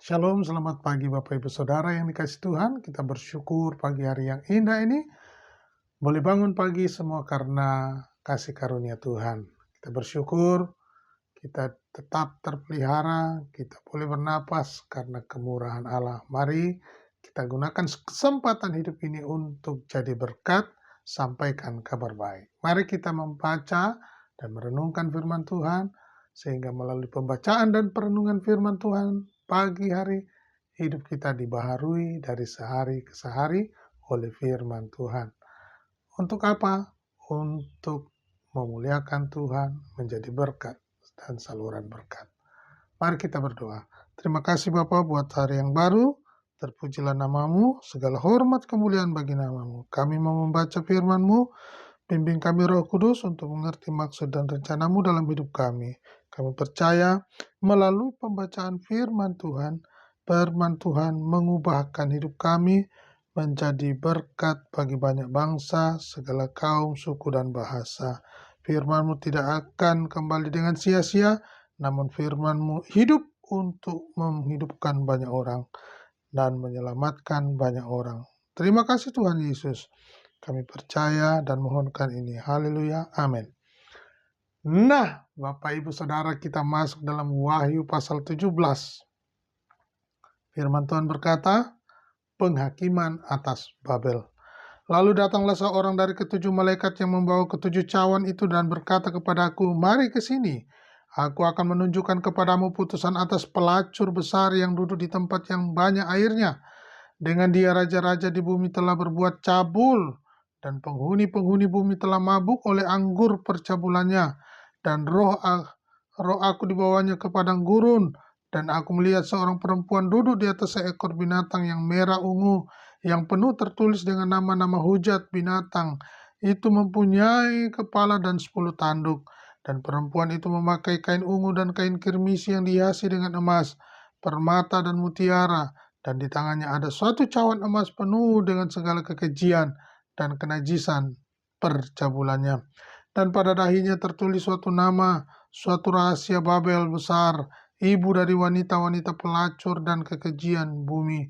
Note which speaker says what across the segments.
Speaker 1: Shalom, selamat pagi Bapak Ibu Saudara yang dikasih Tuhan. Kita bersyukur pagi hari yang indah ini. Boleh bangun pagi semua karena kasih karunia Tuhan. Kita bersyukur, kita tetap terpelihara, kita boleh bernapas karena kemurahan Allah. Mari kita gunakan kesempatan hidup ini untuk jadi berkat, sampaikan kabar baik. Mari kita membaca dan merenungkan firman Tuhan, sehingga melalui pembacaan dan perenungan firman Tuhan pagi hari, hidup kita dibaharui dari sehari ke sehari oleh firman Tuhan. Untuk apa? Untuk memuliakan Tuhan, menjadi berkat dan saluran berkat. Mari kita berdoa. Terima kasih Bapa buat hari yang baru. Terpujilah namamu, segala hormat kemuliaan bagi namamu. Kami mau membaca firman-Mu, bimbing kami Roh Kudus untuk mengerti maksud dan rencanamu dalam hidup kami. Kami percaya melalui pembacaan firman Tuhan mengubahkan hidup kami menjadi berkat bagi banyak bangsa, segala kaum, suku, dan bahasa. Firman-Mu tidak akan kembali dengan sia-sia, namun firman-Mu hidup untuk menghidupkan banyak orang dan menyelamatkan banyak orang. Terima kasih Tuhan Yesus. Kami percaya dan mohonkan ini. Haleluya. Amin. Nah, Bapak Ibu Saudara, kita masuk dalam Wahyu pasal 17. Firman Tuhan berkata, penghakiman atas Babel. Lalu datanglah seorang dari ketujuh malaikat yang membawa ketujuh cawan itu dan berkata kepadaku, mari ke sini. Aku akan menunjukkan kepadamu putusan atas pelacur besar yang duduk di tempat yang banyak airnya. Dengan dia raja-raja di bumi telah berbuat cabul, dan penghuni-penghuni bumi telah mabuk oleh anggur percabulannya. Dan roh aku dibawanya ke padang gurun, dan aku melihat seorang perempuan duduk di atas seekor binatang yang merah ungu, yang penuh tertulis dengan nama-nama hujat binatang. Itu mempunyai kepala dan 10 tanduk. Dan perempuan itu memakai kain ungu dan kain kirmisi yang dihiasi dengan emas, permata dan mutiara. Dan di tangannya ada suatu cawan emas penuh dengan segala kekejian dan kenajisan percabulannya. Dan pada dahinya tertulis suatu nama, suatu rahasia Babel besar, ibu dari wanita-wanita pelacur dan kekejian bumi.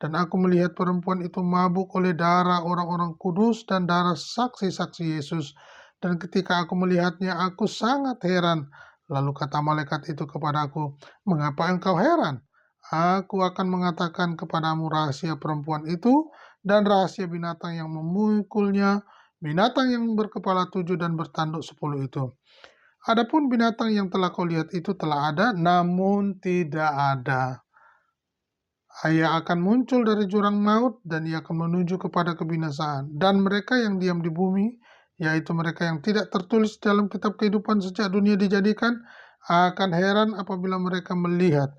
Speaker 1: Dan aku melihat perempuan itu mabuk oleh darah orang-orang kudus dan darah saksi-saksi Yesus. Dan ketika aku melihatnya, aku sangat heran. Lalu kata malaikat itu kepadaku, mengapa engkau heran? Aku akan mengatakan kepadamu rahasia perempuan itu dan rahasia binatang yang memukulnya, binatang yang berkepala 7 dan bertanduk 10 itu. Adapun binatang yang telah kau lihat itu telah ada, namun tidak ada. Ia akan muncul dari jurang maut dan ia akan menuju kepada kebinasaan. Dan mereka yang diam di bumi, yaitu mereka yang tidak tertulis dalam kitab kehidupan sejak dunia dijadikan, akan heran apabila mereka melihat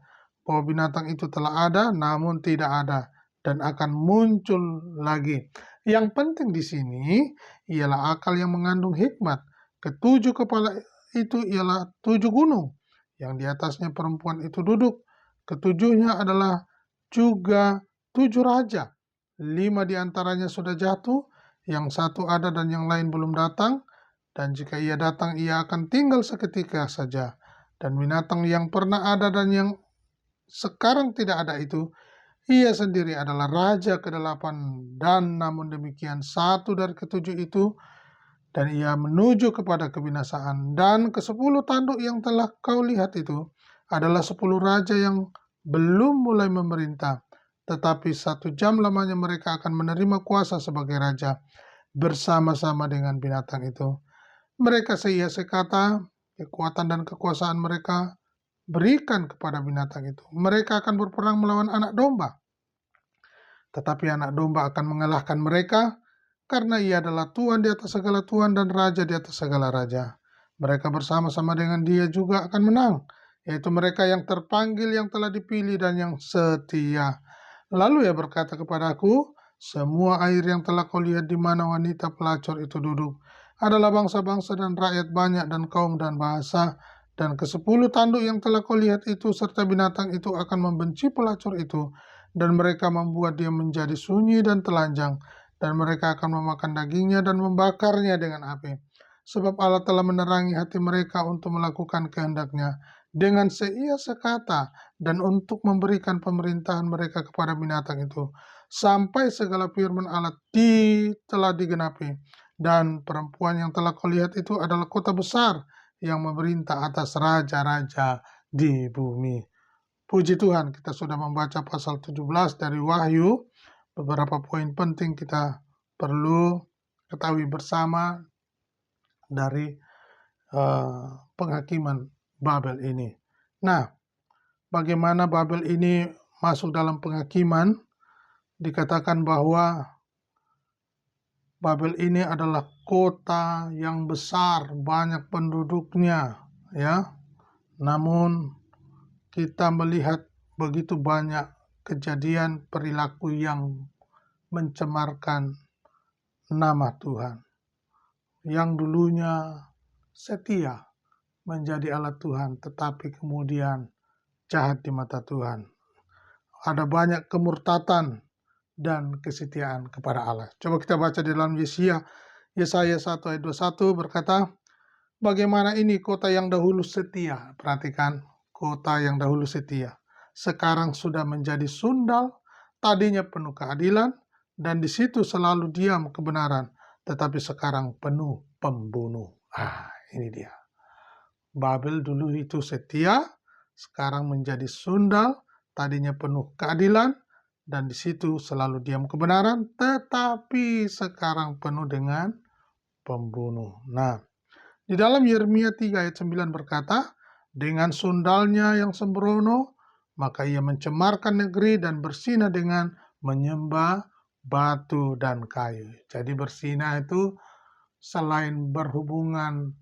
Speaker 1: bahwa binatang itu telah ada, namun tidak ada, dan akan muncul lagi. Yang penting di sini ialah akal yang mengandung hikmat. Ketujuh kepala itu ialah 7 gunung, yang di atasnya perempuan itu duduk. Ketujuhnya adalah juga 7 raja. 5 diantaranya sudah jatuh, yang satu ada dan yang lain belum datang. Dan jika ia datang, ia akan tinggal seketika saja. Dan binatang yang pernah ada dan yang sekarang tidak ada itu, ia sendiri adalah raja ke-8. Dan namun demikian, satu dari ketujuh itu, dan ia menuju kepada kebinasaan. Dan ke-10 tanduk yang telah kau lihat itu adalah 10 raja yang belum mulai memerintah, tetapi 1 jam lamanya mereka akan menerima kuasa sebagai raja bersama-sama dengan binatang itu. Mereka sekata, kekuatan dan kekuasaan mereka berikan kepada binatang itu. Mereka akan berperang melawan anak domba, tetapi anak domba akan mengalahkan mereka, karena ia adalah Tuhan di atas segala Tuhan dan Raja di atas segala Raja. Mereka bersama-sama dengan dia juga akan menang, yaitu mereka yang terpanggil, yang telah dipilih, dan yang setia. Lalu ia berkata kepadaku, semua air yang telah kau lihat di mana wanita pelacur itu duduk adalah bangsa-bangsa dan rakyat banyak dan kaum dan bahasa. Dan ke-10 tanduk yang telah kau lihat itu serta binatang itu akan membenci pelacur itu, dan mereka membuat dia menjadi sunyi dan telanjang, dan mereka akan memakan dagingnya dan membakarnya dengan api. Sebab Allah telah menerangi hati mereka untuk melakukan kehendaknya, dengan seia sekata dan untuk memberikan pemerintahan mereka kepada binatang itu, sampai segala firman Allah telah digenapi. Dan perempuan yang telah kau lihat itu adalah kota besar yang memerintah atas raja-raja di bumi. Puji Tuhan, kita sudah membaca pasal 17 dari Wahyu. Beberapa poin penting kita perlu ketahui bersama dari penghakiman Babel ini. Nah, bagaimana Babel ini masuk dalam penghakiman? Dikatakan bahwa Babel ini adalah kota yang besar, banyak penduduknya, ya. Namun kita melihat begitu banyak kejadian perilaku yang mencemarkan nama Tuhan. Yang dulunya setia menjadi alat Tuhan, tetapi kemudian jahat di mata Tuhan. Ada banyak kemurtatan dan kesetiaan kepada Allah. Coba kita baca di dalam Yesaya 1 ayat 21 berkata, bagaimana ini kota yang dahulu setia. Perhatikan, kota yang dahulu setia. Sekarang sudah menjadi sundal, tadinya penuh keadilan, dan di situ selalu diam kebenaran, tetapi sekarang penuh pembunuh. Ini dia. Babel dulu itu setia, sekarang menjadi sundal, tadinya penuh keadilan, dan di situ selalu diam kebenaran, tetapi sekarang penuh dengan pembunuh. Nah, di dalam Yeremia 3 ayat 9 berkata, dengan sundalnya yang sembrono, maka ia mencemarkan negeri dan bersinah dengan menyembah batu dan kayu. Jadi bersinah itu selain berhubungan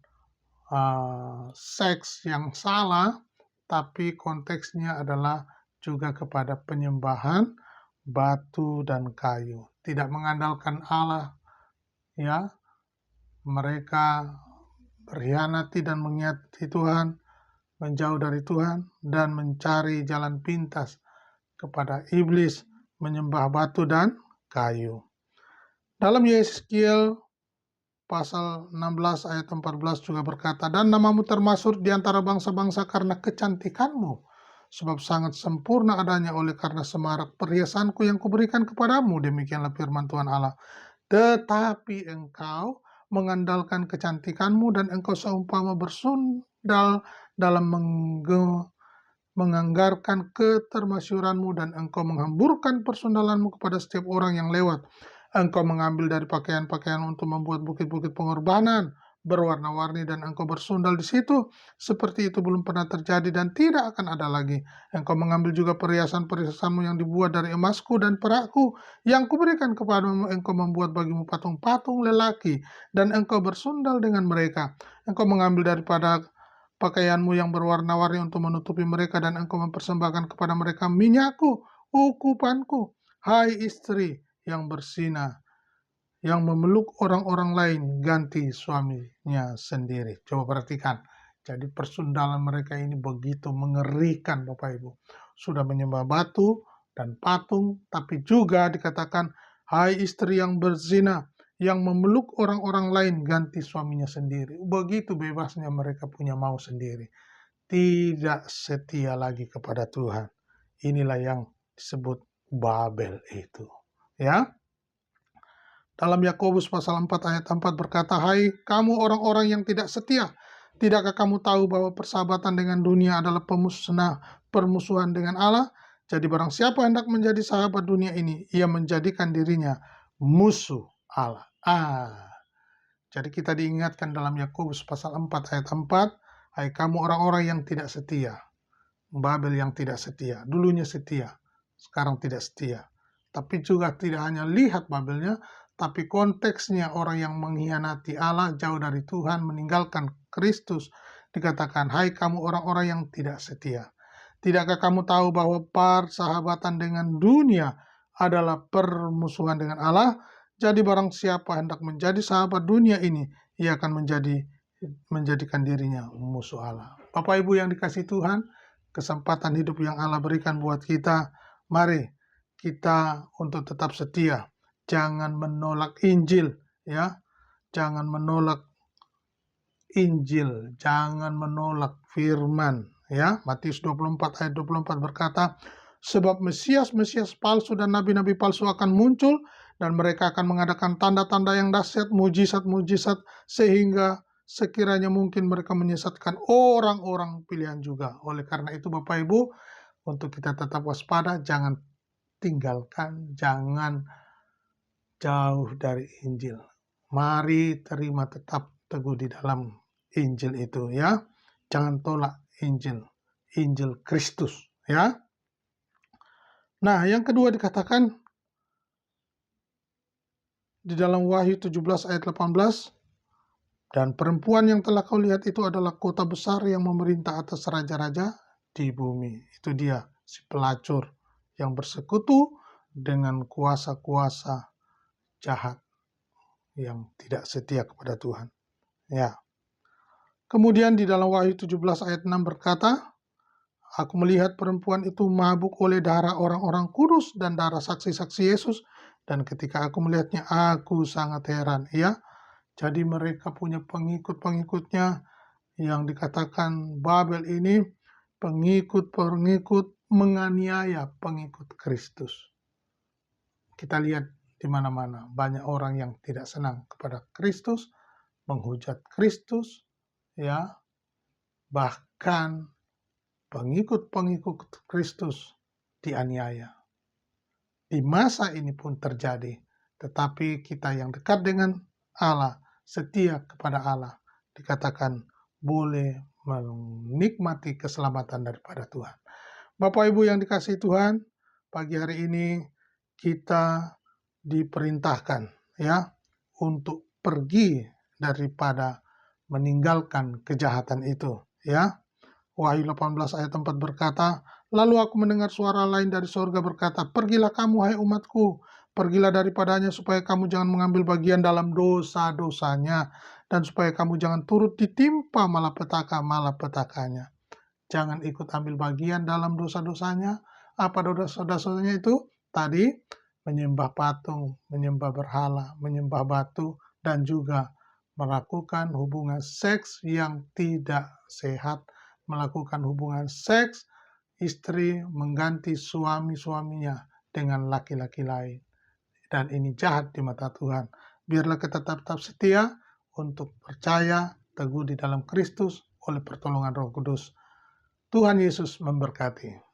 Speaker 1: seks yang salah, tapi konteksnya adalah juga kepada penyembahan batu dan kayu. Tidak mengandalkan Allah, ya. Mereka berkhianati dan mengkhianati Tuhan, menjauh dari Tuhan, dan mencari jalan pintas kepada iblis, menyembah batu dan kayu. Dalam Yeskiel pasal 16 ayat 14 juga berkata, dan namamu termasyhur di antara bangsa-bangsa karena kecantikanmu, sebab sangat sempurna adanya oleh karena semarak perhiasanku yang kuberikan kepadamu. Demikianlah firman Tuhan Allah. Tetapi engkau mengandalkan kecantikanmu dan engkau seumpama bersundal dalam menganggarkan ketermasyuranmu, dan engkau menghamburkan persundalanmu kepada setiap orang yang lewat. Engkau mengambil dari pakaian-pakaian untuk membuat bukit-bukit pengorbanan berwarna-warni, dan engkau bersundal di situ. Seperti itu belum pernah terjadi dan tidak akan ada lagi. Engkau mengambil juga perhiasan-perhiasanmu yang dibuat dari emasku dan perakku yang kuberikan kepadamu. Engkau membuat bagimu patung-patung lelaki, dan engkau bersundal dengan mereka. Engkau mengambil daripada pakaianmu yang berwarna-warni untuk menutupi mereka, dan engkau mempersembahkan kepada mereka minyakku, ukupanku. Hai istri yang bersinah, yang memeluk orang-orang lain, ganti suaminya sendiri. Coba perhatikan. Jadi persundalan mereka ini begitu mengerikan, Bapak Ibu. Sudah menyembah batu dan patung, tapi juga dikatakan, hai istri yang berzina, yang memeluk orang-orang lain, ganti suaminya sendiri. Begitu bebasnya mereka punya mau sendiri. Tidak setia lagi kepada Tuhan. Inilah yang disebut Babel itu. Ya. Dalam Yakobus pasal 4 ayat 4 berkata, hai kamu orang-orang yang tidak setia, tidakkah kamu tahu bahwa persahabatan dengan dunia adalah permusuhan dengan Allah? Jadi barang siapa hendak menjadi sahabat dunia ini, ia menjadikan dirinya musuh Allah. Jadi kita diingatkan dalam Yakobus pasal 4 ayat 4, hai kamu orang-orang yang tidak setia. Babel yang tidak setia, dulunya setia, sekarang tidak setia. Tapi juga tidak hanya lihat Babelnya, tapi konteksnya orang yang mengkhianati Allah, jauh dari Tuhan, meninggalkan Kristus. Dikatakan, hai kamu orang-orang yang tidak setia. Tidakkah kamu tahu bahwa persahabatan dengan dunia adalah permusuhan dengan Allah? Jadi barang siapa hendak menjadi sahabat dunia ini, ia akan menjadikan dirinya musuh Allah. Bapak Ibu yang dikasihi Tuhan, kesempatan hidup yang Allah berikan buat kita, mari kita untuk tetap setia. Jangan menolak Injil, ya. Jangan menolak Injil, jangan menolak firman, Ya, Matius 24 ayat 24 berkata, sebab Mesias-Mesias palsu dan nabi-nabi palsu akan muncul dan mereka akan mengadakan tanda-tanda yang dahsyat, mujizat-mujizat, sehingga sekiranya mungkin mereka menyesatkan orang-orang pilihan juga. Oleh karena itu Bapak Ibu, untuk kita tetap waspada, jangan tinggalkan, jangan jauh dari Injil. Mari terima tetap teguh di dalam Injil itu ya. Jangan tolak Injil, Injil Kristus ya. Nah, yang kedua dikatakan di dalam Wahyu 17 ayat 18, dan perempuan yang telah kau lihat itu adalah kota besar yang memerintah atas raja-raja di bumi. Itu dia, si pelacur yang bersekutu dengan kuasa-kuasa jahat yang tidak setia kepada Tuhan. Ya. Kemudian di dalam Wahyu 17 ayat 6 berkata, aku melihat perempuan itu mabuk oleh darah orang-orang kudus dan darah saksi-saksi Yesus. Dan ketika aku melihatnya, aku sangat heran. Ya, jadi mereka punya pengikut-pengikutnya yang dikatakan Babel ini, pengikut-pengikut menganiaya pengikut Kristus. Kita lihat di mana-mana banyak orang yang tidak senang kepada Kristus, menghujat Kristus, ya, bahkan pengikut-pengikut Kristus dianiaya. Di masa ini pun terjadi, tetapi kita yang dekat dengan Allah, setia kepada Allah, dikatakan boleh menikmati keselamatan daripada Tuhan. Bapak Ibu yang dikasihi Tuhan, pagi hari ini kita diperintahkan ya untuk pergi daripada meninggalkan kejahatan itu ya. Wahyu 18 ayat 4 berkata, lalu aku mendengar suara lain dari surga berkata, pergilah kamu hai umatku, pergilah daripadanya supaya kamu jangan mengambil bagian dalam dosa-dosanya, dan supaya kamu jangan turut ditimpa malapetaka-malapetakanya. Jangan ikut ambil bagian dalam dosa-dosanya. Apa dosa-dosanya itu? Tadi, menyembah patung, menyembah berhala, menyembah batu, dan juga melakukan hubungan seks yang tidak sehat, melakukan hubungan seks, istri mengganti suami-suaminya dengan laki-laki lain. Dan ini jahat di mata Tuhan. Biarlah kita tetap setia untuk percaya teguh di dalam Kristus oleh pertolongan Roh Kudus. Tuhan Yesus memberkati.